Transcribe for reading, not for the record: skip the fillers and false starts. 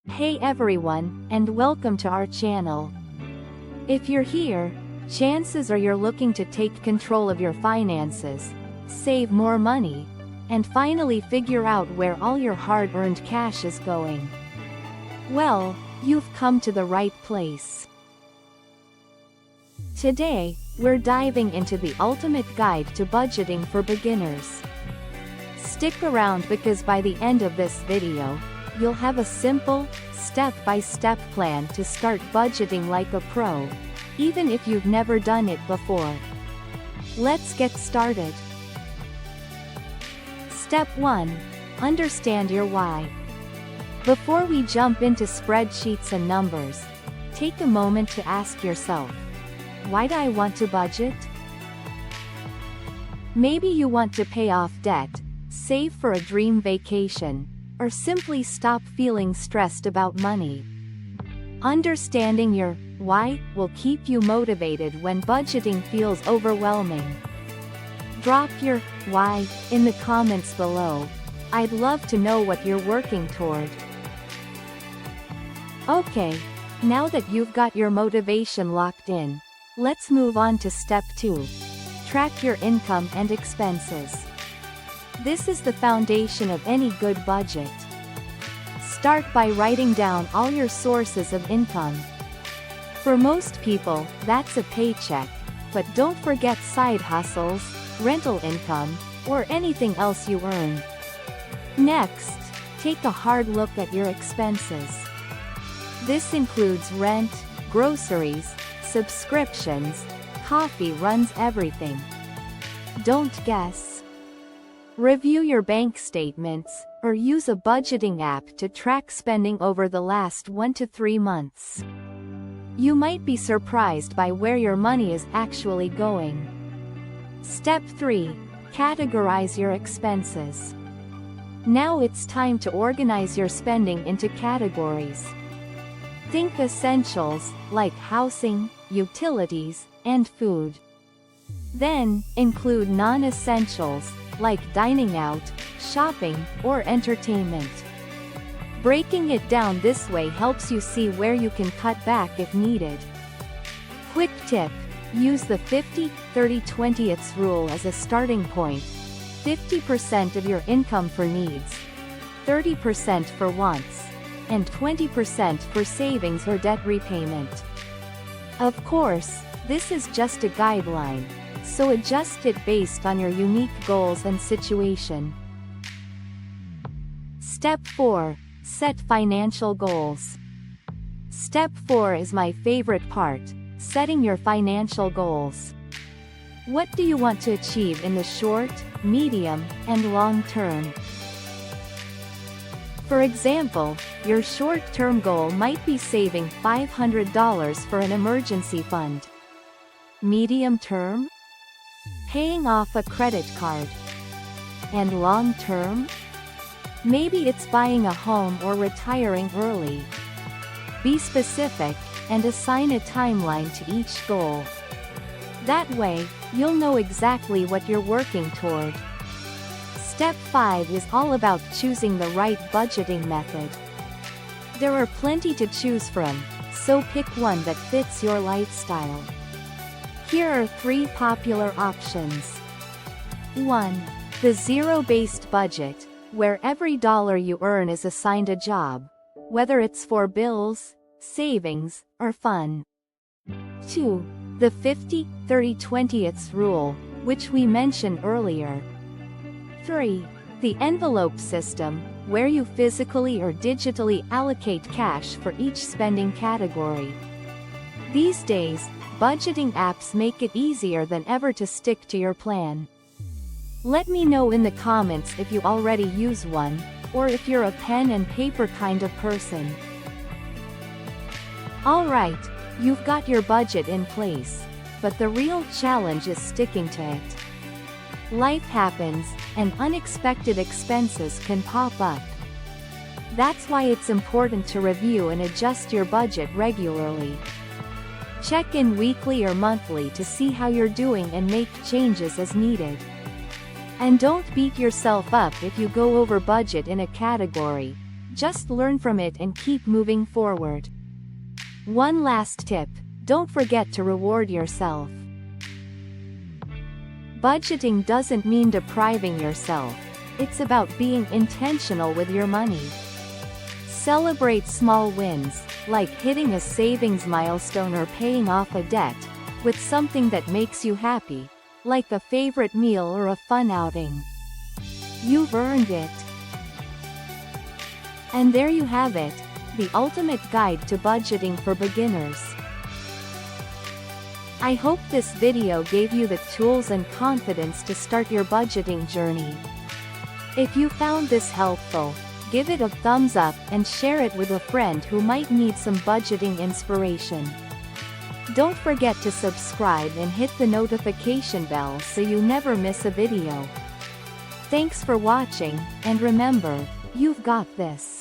Hey everyone, and welcome to our channel. If you're here, chances are you're looking to take control of your finances, save more money, and finally figure out where all your hard-earned cash is going. Well, you've come to the right place. Today, we're diving into the ultimate guide to budgeting for beginners. Stick around because by the end of this video, you'll have a simple, step-by-step plan to start budgeting like a pro, even if you've never done it before. Let's get started. Step 1. Understand your why. Before we jump into spreadsheets and numbers, take a moment to ask yourself, why do I want to budget? Maybe you want to pay off debt, save for a dream vacation, or simply stop feeling stressed about money. Understanding your why will keep you motivated when budgeting feels overwhelming. Drop your why in the comments below. I'd love to know what you're working toward. Okay, now that you've got your motivation locked in, let's move on to step 2. Track your income and expenses. This is the foundation of any good budget. Start by writing down all your sources of income. For most people, that's a paycheck, but don't forget side hustles, rental income, or anything else you earn. Next, take a hard look at your expenses. This includes rent, groceries, subscriptions, coffee runs everything. Don't guess. Review your bank statements, or use a budgeting app to track spending over the last 1 to 3 months. You might be surprised by where your money is actually going. Step 3. Categorize your expenses. Now it's time to organize your spending into categories. Think essentials, like housing, utilities, and food. Then, include non-essentials, like dining out, shopping, or entertainment. Breaking it down this way helps you see where you can cut back if needed. Quick tip: use the 50-30-20 rule as a starting point. 50% of your income for needs, 30% for wants, and 20% for savings or debt repayment. Of course, this is just a guideline, so adjust it based on your unique goals and situation. Step 4. Set financial goals. Step 4 is my favorite part, setting your financial goals. What do you want to achieve in the short, medium, and long term? For example, your short-term goal might be saving $500 for an emergency fund. Medium term? Paying off a credit card. And long term? Maybe it's buying a home or retiring early. Be specific, and assign a timeline to each goal. That way, you'll know exactly what you're working toward. Step 5 is all about choosing the right budgeting method. There are plenty to choose from, so pick one that fits your lifestyle. Here are 3 popular options. 1. The zero-based budget, where every dollar you earn is assigned a job, whether it's for bills, savings, or fun. 2. The 50-30-20 rule, which we mentioned earlier. 3. The envelope system, where you physically or digitally allocate cash for each spending category. These days, budgeting apps make it easier than ever to stick to your plan. Let me know in the comments if you already use one, or if you're a pen and paper kind of person. Alright, you've got your budget in place, but the real challenge is sticking to it. Life happens, and unexpected expenses can pop up. That's why it's important to review and adjust your budget regularly. Check in weekly or monthly to see how you're doing and make changes as needed. And don't beat yourself up if you go over budget in a category. Just learn from it and keep moving forward. One last tip, don't forget to reward yourself. Budgeting doesn't mean depriving yourself. It's about being intentional with your money. Celebrate small wins, like hitting a savings milestone or paying off a debt, with something that makes you happy, like a favorite meal or a fun outing. You've earned it. And there you have it, the ultimate guide to budgeting for beginners. I hope this video gave you the tools and confidence to start your budgeting journey. If you found this helpful, give it a thumbs up and share it with a friend who might need some budgeting inspiration. Don't forget to subscribe and hit the notification bell so you never miss a video. Thanks for watching, and remember, you've got this.